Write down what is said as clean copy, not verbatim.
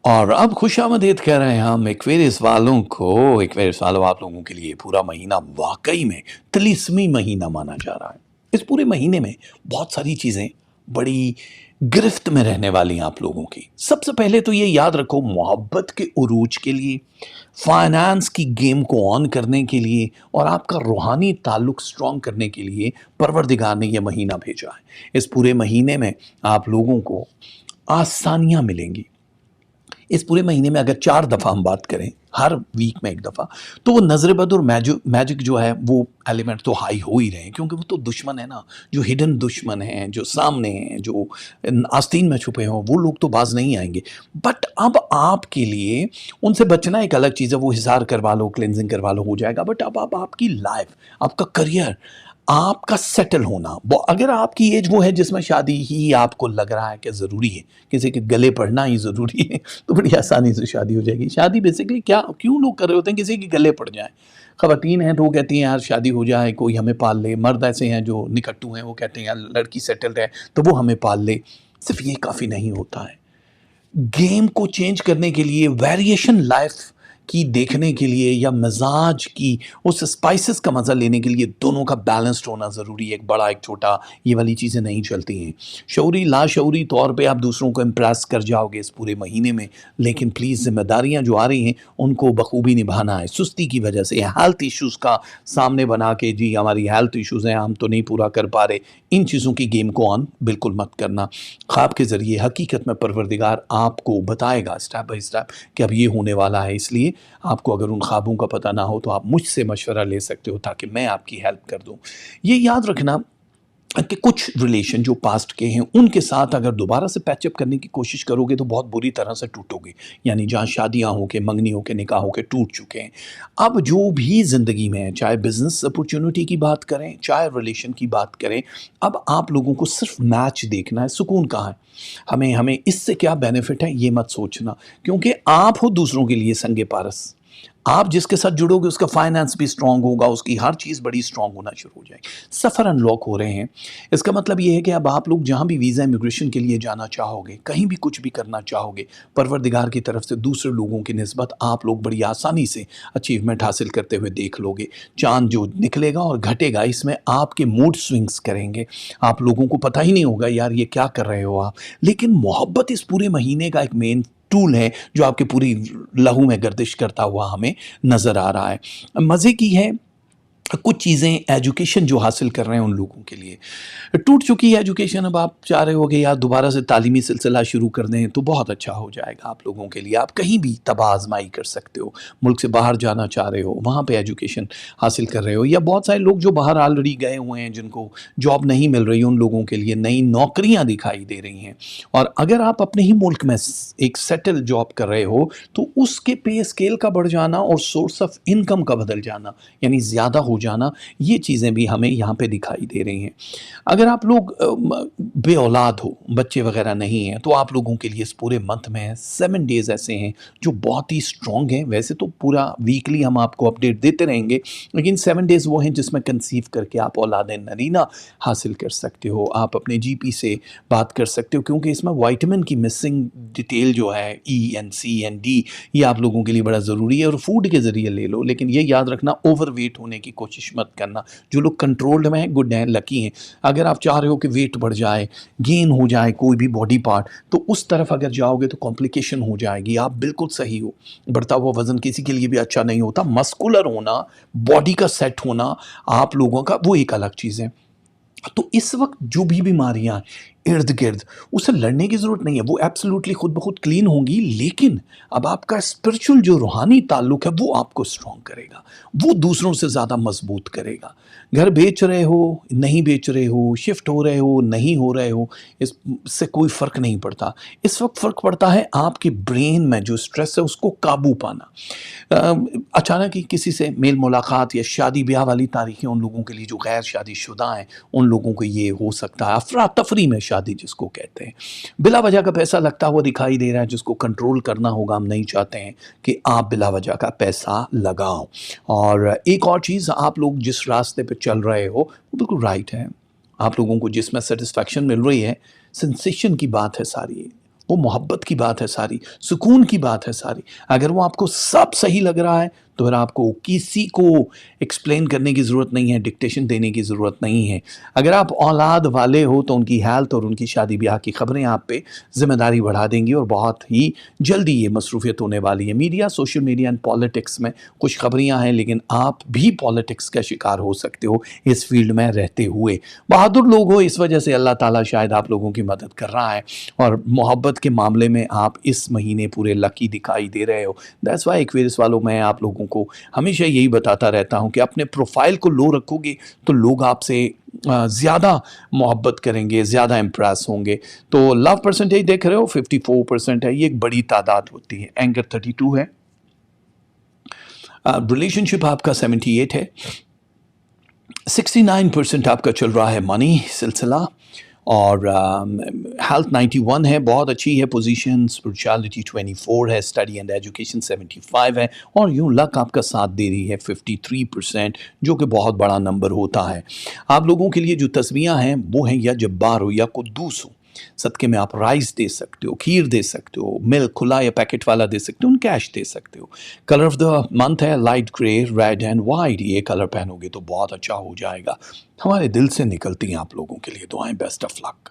اور اب خوش آمدید کہہ رہے ہیں ہم ایکویریس والوں کو۔ ایکویریس والوں، آپ لوگوں کے لیے پورا مہینہ واقعی میں طلسمی مہینہ مانا جا رہا ہے۔ اس پورے مہینے میں بہت ساری چیزیں بڑی گرفت میں رہنے والی ہیں آپ لوگوں کی۔ سب سے پہلے تو یہ یاد رکھو، محبت کے عروج کے لیے، فائنانس کی گیم کو آن کرنے کے لیے اور آپ کا روحانی تعلق سٹرونگ کرنے کے لیے پروردگار نے یہ مہینہ بھیجا ہے۔ اس پورے مہینے میں آپ لوگوں کو آسانیاں ملیں گی۔ اس پورے مہینے میں اگر 4 دفعہ ہم بات کریں، ہر ویک میں 1 دفعہ، تو وہ نظر بد اور میجک جو ہے وہ ایلیمنٹ تو ہائی ہو ہی رہے ہیں، کیونکہ وہ تو دشمن ہے نا، جو ہڈن دشمن ہیں، جو سامنے ہیں، جو آستین میں چھپے ہوں، وہ لوگ تو باز نہیں آئیں گے۔ بٹ اب آپ کے لیے ان سے بچنا ایک الگ چیز ہے، وہ حصار کروا لو، کلینزنگ کروا لو، ہو جائے گا۔ بٹ اب آپ کی لائف، آپ کا کریئر، آپ کا سیٹل ہونا، اگر آپ کی ایج وہ ہے جس میں شادی ہی آپ کو لگ رہا ہے کہ ضروری ہے، کسی کے گلے پڑنا ہی ضروری ہے، تو بڑی آسانی سے شادی ہو جائے گی۔ شادی بیسیکلی کیوں لوگ کر رہے ہوتے ہیں؟ کسی کے گلے پڑ جائیں۔ خواتین ہیں تو وہ کہتی ہیں یار شادی ہو جائے، کوئی ہمیں پال لے۔ مرد ایسے ہیں جو نکٹو ہیں، وہ کہتے ہیں یار لڑکی سیٹل رہے تو وہ ہمیں پال لے۔ صرف یہ کافی نہیں ہوتا ہے۔ گیم کو چینج کرنے کے لیے، ویریشن لائف کی دیکھنے کے لیے، یا مزاج کی اس اسپائسز کا مزہ لینے کے لیے دونوں کا بیلنسڈ ہونا ضروری ہے۔ ایک بڑا ایک چھوٹا، یہ والی چیزیں نہیں چلتی ہیں۔ شعوری لاشعوری طور پہ آپ دوسروں کو امپریس کر جاؤ گے اس پورے مہینے میں، لیکن پلیز ذمہ داریاں جو آ رہی ہیں ان کو بخوبی نبھانا ہے۔ سستی کی وجہ سے، ہیلتھ ایشوز کا سامنے بنا کے، جی ہماری ہیلتھ ایشوز ہیں، ہم تو نہیں پورا کر پا رہے، ان چیزوں کی گیم کو آن بالکل مت کرنا۔ خواب کے ذریعے حقیقت میں پروردگار آپ کو بتائے گا اسٹیپ بائی اسٹیپ کہ اب یہ ہونے والا ہے۔ اس لیے آپ کو اگر ان خوابوں کا پتہ نہ ہو تو آپ مجھ سے مشورہ لے سکتے ہو تاکہ میں آپ کی ہیلپ کر دوں۔ یہ یاد رکھنا کہ کچھ ریلیشن جو پاسٹ کے ہیں ان کے ساتھ اگر دوبارہ سے پیچ اپ کرنے کی کوشش کرو گے تو بہت بری طرح سے ٹوٹو گے، یعنی جہاں شادیاں ہو کے، منگنی ہو کے، نکاح ہو کے ٹوٹ چکے ہیں۔ اب جو بھی زندگی میں ہے، چاہے بزنس اپورچونٹی کی بات کریں، چاہے ریلیشن کی بات کریں، اب آپ لوگوں کو صرف میچ دیکھنا ہے۔ سکون کہاں ہے؟ ہمیں اس سے کیا بینیفٹ ہے یہ مت سوچنا، کیونکہ آپ ہو دوسروں کے لیے سنگ پارس۔ آپ جس کے ساتھ جڑو گے اس کا فائنانس بھی سٹرونگ ہوگا، اس کی ہر چیز بڑی سٹرونگ ہونا شروع ہو جائے گی۔ سفر ان لاک ہو رہے ہیں۔ اس کا مطلب یہ ہے کہ اب آپ لوگ جہاں بھی ویزا امیگریشن کے لیے جانا چاہو گے، کہیں بھی کچھ بھی کرنا چاہو گے، پروردگار کی طرف سے دوسرے لوگوں کی نسبت آپ لوگ بڑی آسانی سے اچیومنٹ حاصل کرتے ہوئے دیکھ لو گے۔ چاند جو نکلے گا اور گھٹے گا، اس میں آپ کے موڈ سوئنگز کریں گے، آپ لوگوں کو پتہ ہی نہیں ہوگا یار یہ کیا کر رہے ہو آپ۔ لیکن محبت اس پورے مہینے کا ایک مین ٹول ہے جو آپ کے پوری لہو میں گردش کرتا ہوا ہمیں نظر آ رہا ہے۔ مزے کی ہے کچھ چیزیں، ایجوکیشن جو حاصل کر رہے ہیں ان لوگوں کے لیے ٹوٹ چکی ہے ایجوکیشن، اب آپ چاہ رہے ہو کہ یار دوبارہ سے تعلیمی سلسلہ شروع کر دیں تو بہت اچھا ہو جائے گا آپ لوگوں کے لیے۔ آپ کہیں بھی تباہ آزمائی کر سکتے ہو، ملک سے باہر جانا چاہ رہے ہو وہاں پہ ایجوکیشن حاصل کر رہے ہو، یا بہت سارے لوگ جو باہر آلریڈی گئے ہوئے ہیں جن کو جاب نہیں مل رہی، ان لوگوں کے لیے نئی نوکریاں دکھائی دے رہی ہیں۔ اور اگر آپ اپنے ہی ملک میں ایک سیٹل جاب کر رہے ہو تو اس کے پے اسکیل کا بڑھ جانا اور سورس آف انکم کا بدل جانا، یعنی زیادہ ہو جانا، یہ چیزیں بھی ہمیں یہاں پہ دکھائی دے رہی ہیں۔ اگر آپ لوگ بے اولاد ہو، بچے وغیرہ نہیں ہیں، تو آپ لوگوں کے لیے اس پورے منتھ میں 7 ڈیز ایسے ہیں جو بہت ہی سٹرونگ ہیں۔ ویسے تو پورا ویکلی ہم آپ کو اپڈیٹ دیتے رہیں گے، لیکن 7 ڈیز وہ ہیں جس میں کنسیو کر کے آپ اولاد نرینہ حاصل کر سکتے ہو۔ آپ اپنے جی پی سے بات کر سکتے ہو، کیونکہ اس میں وائٹامن کی مسنگ ڈیٹیل جو ہے ای این سی این ڈی، یہ آپ لوگوں کے لیے بڑا ضروری ہے، اور فوڈ کے ذریعے لے لو۔ لیکن یہ یاد رکھنا اوور ویٹ ہونے کی کوشش مت کرنا۔ جو لوگ کنٹرولڈ میں ہیں گڈ ہیں، لکی ہیں۔ اگر آپ چاہ رہے ہو کہ ویٹ بڑھ جائے، گین ہو جائے کوئی بھی باڈی پارٹ، تو اس طرف اگر جاؤ گے تو کمپلیکیشن ہو جائے گی۔ آپ بالکل صحیح ہو، بڑھتا ہوا وزن کسی کے لیے بھی اچھا نہیں ہوتا۔ مسکولر ہونا، باڈی کا سیٹ ہونا آپ لوگوں کا، وہ ایک الگ چیز ہے۔ تو اس وقت جو بھی بیماریاں ارد گرد، اسے لڑنے کی ضرورت نہیں ہے، وہ ایبسلیوٹلی خود بخود کلین ہوں گی، لیکن اب آپ کا اسپرچل جو روحانی تعلق ہے وہ آپ کو اسٹرانگ کرے گا، وہ دوسروں سے زیادہ مضبوط کرے گا۔ گھر بیچ رہے ہو، نہیں بیچ رہے ہو، شفٹ ہو رہے ہو، نہیں ہو رہے ہو، اس سے کوئی فرق نہیں پڑتا۔ اس وقت فرق پڑتا ہے آپ کے برین میں جو اسٹریس ہے اس کو قابو پانا۔ اچانک ہی کسی سے میل ملاقات یا شادی بیاہ والی تاریخیں ان لوگوں کے لیے جو غیر شادی شدہ ہیں ان لوگوں کو یہ ہو سکتا ہے۔ افراتفری میں شادی جس کو کہتے ہیں، بلا وجہ کا پیسہ لگتا ہوا دکھائی دے رہا ہے، جس کو کنٹرول کرنا ہوگا۔ ہم نہیں چاہتے ہیں کہ آپ بلا وجہ کا پیسہ لگاؤ۔ اور ایک اور چیز، آپ لوگ جس راستے پہ چل رہے ہو وہ بالکل رائٹ ہے۔ آپ لوگوں کو جس میں سیٹسفیکشن مل رہی ہے، سنسیشن کی بات ہے ساری، وہ محبت کی بات ہے ساری، سکون کی بات ہے ساری۔ اگر وہ آپ کو سب صحیح لگ رہا ہے تو پھر آپ کو کسی کو ایکسپلین کرنے کی ضرورت نہیں ہے، ڈکٹیشن دینے کی ضرورت نہیں ہے۔ اگر آپ اولاد والے ہو تو ان کی ہیلتھ اور ان کی شادی بیاہ کی خبریں آپ پہ ذمہ داری بڑھا دیں گی، اور بہت ہی جلدی یہ مصروفیت ہونے والی ہے۔ Media, social media and politics میں خوش خبریاں ہیں، لیکن آپ بھی پالیٹکس کا شکار ہو سکتے ہو اس فیلڈ میں رہتے ہوئے۔ بہادر لوگ ہو، اس وجہ سے اللہ تعالیٰ شاید آپ لوگوں کی مدد کر رہا ہے، اور محبت کے معاملے میں آپ اس مہینے پورے لکی دکھائی دے رہے ہو۔ دیٹس وائی ایکویرس والوں، میں آپ لوگوں کو ہمیشہ یہی بتاتا رہتا ہوں کہ اپنے پروفائل کو لو رکھو گے تو لوگ آپ سے زیادہ محبت کریں گے، زیادہ امپریس ہوں گے۔ تو لو پرسنٹیج دیکھ رہے ہو 54% ہے، یہ ایک بڑی تعداد ہوتی ہے۔ اینگر 32 ہے، ریلیشن شپ آپ کا 78 ہے، 69% آپ کا چل رہا ہے منی سلسلہ، اور ہیلتھ 91 ہے، بہت اچھی ہے پوزیشن۔ اسپرچویلٹی 24 ہے، اسٹڈی اینڈ ایجوکیشن 75 ہے، اور یوں لک آپ کا ساتھ دے رہی ہے 53%، جو کہ بہت بڑا نمبر ہوتا ہے۔ آپ لوگوں کے لیے جو تسمیاں ہیں وہ ہیں یا جبار ہو یا قدوس ہو۔ صدقے میں آپ رائس دے سکتے ہو، کھیر دے سکتے ہو، ملک کھلا یا پیکٹ والا دے سکتے ہو، کیش دے سکتے ہو۔ کلر آف دا منتھ ہے light grey, red and white, یہ کلر پہنو گے تو بہت اچھا ہو جائے گا۔ ہمارے دل سے نکلتی ہیں آپ لوگوں کے لیے دعائیں، بیسٹ آف لک۔